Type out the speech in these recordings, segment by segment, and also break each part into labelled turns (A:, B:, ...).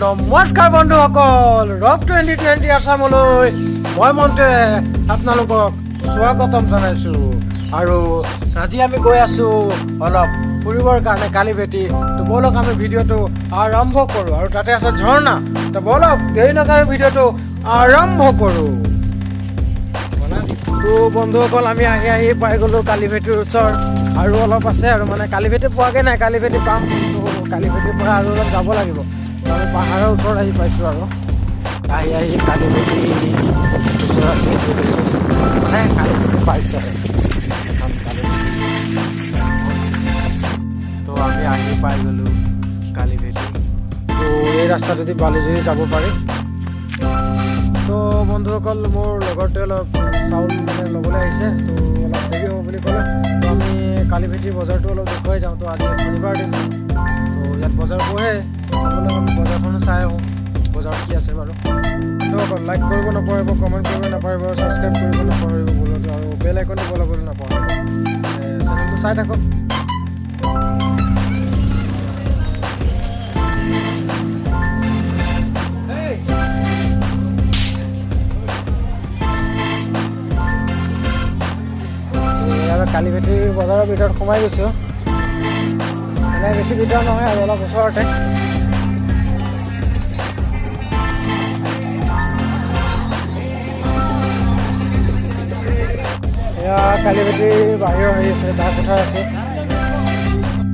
A: নমস্কাৰ বন্ধুসকল, ৰক 2020 আছামলৈ মই মন্তে আপোনালোকক স্বাগতম জনাইছোঁ। আৰু আজি আমি গৈ আছোঁ অলপ ফুৰিবৰ কাৰণে কালিভেটি। তো বলক আমি ভিডিঅ'টো আৰম্ভ কৰোঁ। আৰু তাতে আছে ঝৰ্ণা। তো বলক দেৰি নকৰি ভিডিঅ'টো আৰম্ভ কৰোঁ। তো বন্ধুসকল, আমি আহি পাই গ'লোঁ কালিভেটিৰ ওচৰত। আৰু অলপ আছে আৰু মানে কালিভেটি পোৱাগৈ নাই, কালিভেটি পাম। তো কালিভেটিৰ পৰা আৰু অলপ যাব লাগিব। আমি পাহাৰৰ ওচৰত আহি পাইছোঁ আৰু আহি কালিভেটি ওচৰত কালিভেটি পাইছোঁ। তো আমি আহি পাই গ'লোঁ কালিভেটি। তো এই ৰাস্তাটোদি বালিজুৰি যাব পাৰি। তো বন্ধুসকল, মোৰ লগৰটোৱে অলপ চাউল মানে ল'বলৈ আহিছে। তো অলপ দেৰি হ'ব বুলি ক'লে। তো আমি কালিভেটিৰ বজাৰটো অলপ দেখুৱাই যাওঁ। তো আজি শনিবাৰ দিন, তো ইয়াত বজাৰ বহে। আমি বজাৰখনো চাই আহোঁ, বজাৰত কি আছে বাৰু। বন্ধুসকল, লাইক কৰিব নাপাহৰিব, কমেণ্ট কৰিব নাপাহৰিব, ছাবস্ক্ৰাইব কৰিব নাপাহৰিব বোলো, আৰু বেল আইকনটো বলাবলৈ নাপাহৰিব। চেনেলটো চাই থাকক। কালিভেটিৰ বজাৰৰ ভিতৰত সোমাই গৈছোঁ। মানে বেছি ভিতৰ নহয় আৰু অলপ ওচৰতে। এয়া কালিভেটিৰ বাহিৰৰ হেৰি আছে, দা পথাৰ আছে।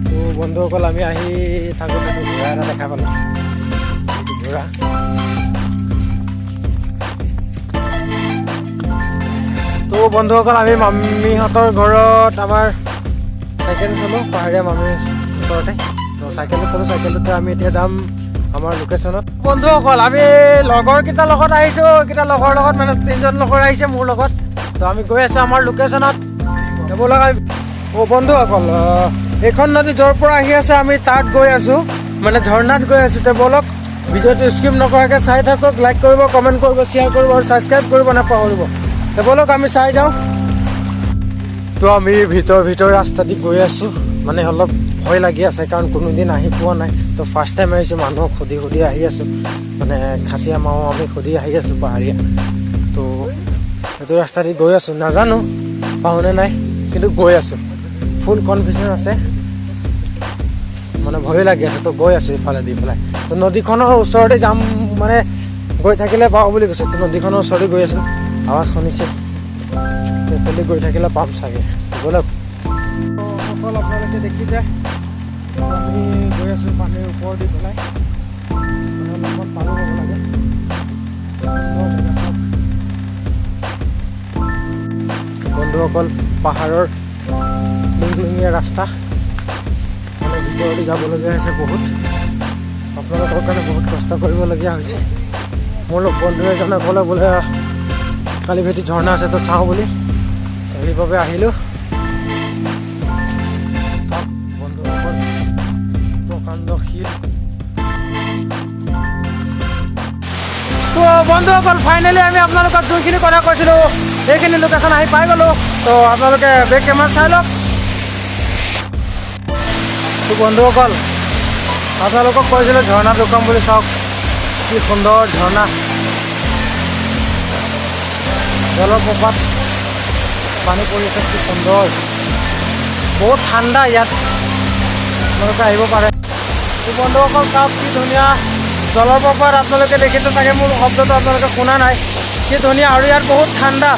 A: তো বন্ধুসকল, আমি আহি থাকোঁতে ঘোঁৰা এটা দেখা পালোঁ। ঘোঁৰা তো বন্ধুসকল, আমি মামীহঁতৰ ঘৰত আমাৰ চাইকেল চলোঁ, পাহাৰীয়া মামীৰ ওচৰতে। তো চাইকেলত চলোঁ, চাইকেলতে আমি এতিয়া যাম আমাৰ লোকেশ্যনত। বন্ধুসকল, আমি লগৰকেইটাৰ লগত আহিছোঁ। এইকেইটা লগৰ লগত মানে 3জন লগৰ আহিছে মোৰ লগত। তো আমি গৈ আছোঁ আমাৰ লোকেশ্যনত। ব'লক। বন্ধুসকল, এইখন নদী য'ৰ পৰা আহি আছে আমি তাত গৈ আছোঁ, মানে ঝৰ্ণাত গৈ আছোঁ। তো ব'লক, ভিডিঅ'টো স্কিপ নকৰাকৈ চাই থাকক। লাইক কৰিব, কমেণ্ট কৰিব, শ্বেয়াৰ কৰিব আৰু ছাবস্ক্ৰাইব কৰিব নাপাহৰিব। তো ব'লক আমি চাই যাওঁ। তো আমি ভিতৰ ৰাস্তা দি গৈ আছোঁ। মানে অলপ ভয় লাগি আছে, কাৰণ কোনোদিন আহি পোৱা নাই। তো ফাৰ্ষ্ট টাইম আহিছোঁ, মানুহক সুধি আহি আছোঁ। মানে খাচীয়া মাও আমি সুধি আহি আছোঁ পাহাৰীয়া। তো সেইটো ৰাস্তা দি গৈ আছোঁ, নাজানো পাওঁনে নাই, কিন্তু গৈ আছোঁ। ফুল কনফিউজন আছে, মানে ভয় লাগি আছে। তো গৈ আছোঁ ইফালে দি পেলাই। তো নদীখনৰ ওচৰতে যাম, মানে গৈ থাকিলে পাওঁ বুলি কৈছে। তো নদীখনৰ ওচৰতে গৈ আছোঁ। আৱাজ শুনিছে, সেইফালে গৈ থাকিলে পাম চাগে। ব'লক। সকল আপোনালোকে দেখিছে, আমি গৈ আছোঁ পানীৰ ওপৰ দি পেলাই। অলপমান পাৰো হ'ব লাগে। বন্ধুসকল, পাহাৰৰ লুংলুঙীয়া ৰাস্তা, মানে ভিতৰতে যাবলগীয়া হৈছে বহুত। আপোনালোকৰ কাৰণে বহুত কষ্ট কৰিবলগীয়া হৈছে। মোৰ বন্ধু এজনে ক'লে বোলে কালিভেটি ঝৰ্ণা আছে, তো চাওঁ বুলি, সেইবাবে আহিলোঁ। বন্ধুসকল, প্ৰকাণ্ড শিল। তো বন্ধুসকল, ফাইনেলি আমি আপোনালোকক যোনখিনি কথা কৈছিলোঁ সেইখিনি লোকেশ্যন আহি পাই গ'লোঁ। তো আপোনালোকে বেক কেমেৰা চাই লওক। তো বন্ধুসকল, আপোনালোকক কৈছিলোঁ ঝৰ্ণা দেখুৱাম বুলি। চাওক কি সুন্দৰ ঝৰ্ণা, জলপ্ৰপাত, পানী পৰি আছে, কি সুন্দৰ। বহুত ঠাণ্ডা ইয়াত, আপোনালোকে আহিব পাৰে। তো বন্ধুসকল, চাওক কি ধুনীয়া জলপ্ৰপাত। আপোনালোকে দেখিছে চাগে, মোৰ শব্দটো আপোনালোকে শুনা নাই, কি ধুনীয়া। আৰু ইয়াত বহুত ঠাণ্ডা।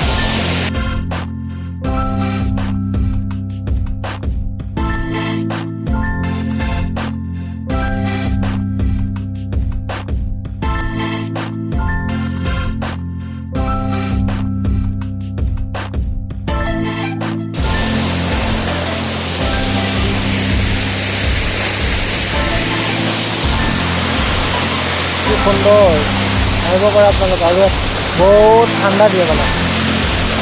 A: সুন্দৰ, আহিব পাৰে আপোনালোকে। আৰু বহুত ঠাণ্ডা দিয়ে, মানে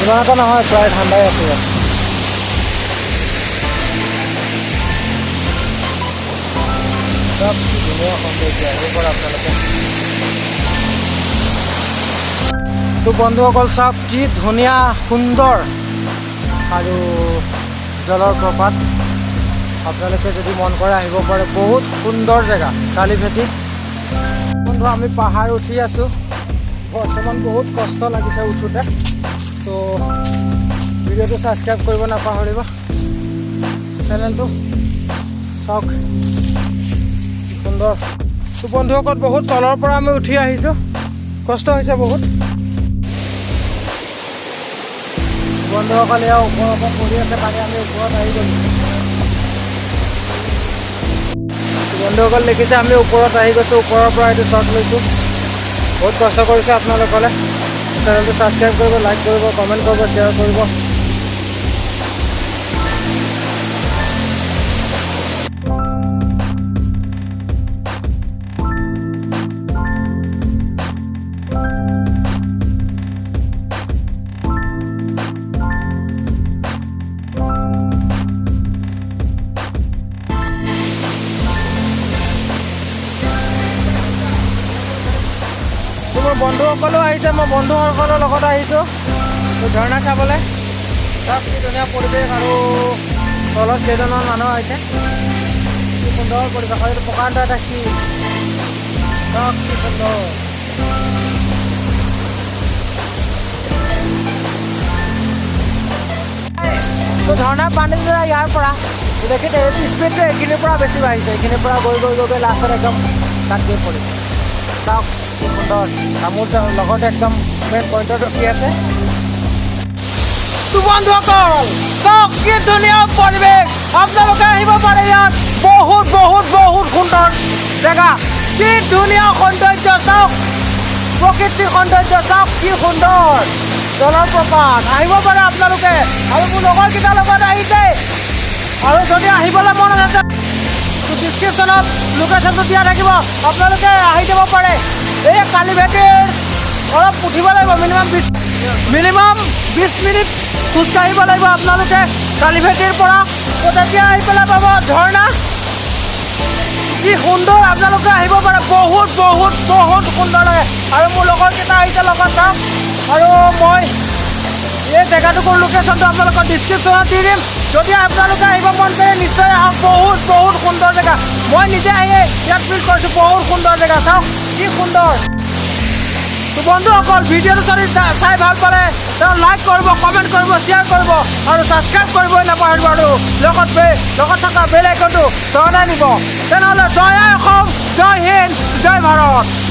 A: ইমান এটা নহয়, প্ৰায় ঠাণ্ডাই আছে ইয়াত। চব ধুনীয়া সৌন্দৰ্য, আহিব পাৰে আপোনালোকে। তো বন্ধুসকল, চাওক কি ধুনীয়া সুন্দৰ আৰু জলপ্ৰপাত। আপোনালোকে যদি মন কৰে আহিব পাৰে, বহুত সুন্দৰ জেগা কালিভেটি। বন্ধু আমি পাহাৰ উঠি আছোঁ বৰ্তমান বহুত কষ্ট লাগিছে উঠোঁতে তো ভিডিঅ'টো ছাবস্ক্ৰাইব কৰিব নাপাহৰিবা চেনেলটো চাওক সুন্দৰ তো বন্ধুসকল বহুত তলৰ পৰা আমি উঠি আহিছোঁ কষ্ট হৈছে বহুত বন্ধুসকল এয়া ওপৰৰ পৰা পৰি আছে পানী আমি ওপৰত আহি গ'লোঁ বন্ধুসকল দেখিছে আমি ওপৰত আহি গৈছোঁ ওপৰৰ পৰা এইটো শ্বট লৈছোঁ বহুত কষ্ট কৰিছে আপোনালোকলে চেনেলটো ছাবস্ক্ৰাইব কৰিব লাইক কৰিব কমেণ্ট কৰিব শ্বেয়াৰ কৰিব মোৰ বন্ধুসকলো আহিছে মই বন্ধুসকলৰ লগত আহিছোঁ ঝৰ্ণা চাবলৈ চব কি ধুনীয়া পৰিৱেশ আৰু তলত কেইজনমান মানুহ আহিছে কি সুন্দৰ পৰিৱেশ এইটো প্ৰকাণ্ড এটা কি চব কি সুন্দৰ ঝৰ্ণাৰ পানীটো ইয়াৰ পৰা দেখিছে এইটো স্পীডটো এইখিনিৰ পৰা বেছি বাঢ়িছে এইখিনিৰ পৰা গৈ গৈ গৈ লাষ্টত একদম তাত গৈ পৰিছে চাওক কি সুন্দৰ তামোল লগতে একদম মেইন পইণ্টত ৰখি আছে বন্ধুসকল চাওক কি ধুনীয়া পৰিৱেশ আপোনালোকে আহিব পাৰে ইয়াত বহুত বহুত বহুত সুন্দৰ জেগা কি ধুনীয়া সৌন্দৰ্য চাওক প্ৰকৃতিৰ সৌন্দৰ্য চাওক কি সুন্দৰ জলপ্ৰপাত আহিব পাৰে আপোনালোকে আৰু মোৰ লগৰকেইটাৰ লগত আহিছে আৰু যদি আহিবলৈ মন আছে ডিছক্ৰিপশ্যনত লোকেশ্যনটো দিয়া থাকিব আপোনালোকে আহি যাব পাৰে এই কালিভেটিৰ অলপ উঠিব লাগিব মিনিমাম 20 মিনিট খোজকাঢ়িব লাগিব আপোনালোকে কালিভেটিৰ পৰা তেতিয়া আহি পেলাই পাব ঝৰ্ণা কি সুন্দৰ আপোনালোকে আহিব পাৰে বহুত বহুত বহুত সুন্দৰ লাগে আৰু মোৰ লগৰকেইটা আহিছে লগত চাওক আৰু মই এই জেগাটুকুৰ লোকেশ্যনটো আপোনালোকৰ ডিছক্ৰিপশ্যনত দি দিম যদি আপোনালোকে আহিব মন কৰে নিশ্চয় আহক বহুত বহুত সুন্দৰ জেগা মই নিজে আহি ইয়াত ফিল কৰিছোঁ বহুত সুন্দৰ জেগা চাওক কি সুন্দৰ তো বন্ধুসকল ভিডিঅ'টো যদি চাই ভাল পালে তেওঁ লাইক কৰিব কমেণ্ট কৰিব শ্বেয়াৰ কৰিব আৰু ছাবস্ক্ৰাইব কৰিবই নাপাহৰিব আৰু লগত থকা বেল আইকনটো দবাই দিব তেনেহ'লে জয় অসম জয় হিন্দ জয় ভাৰত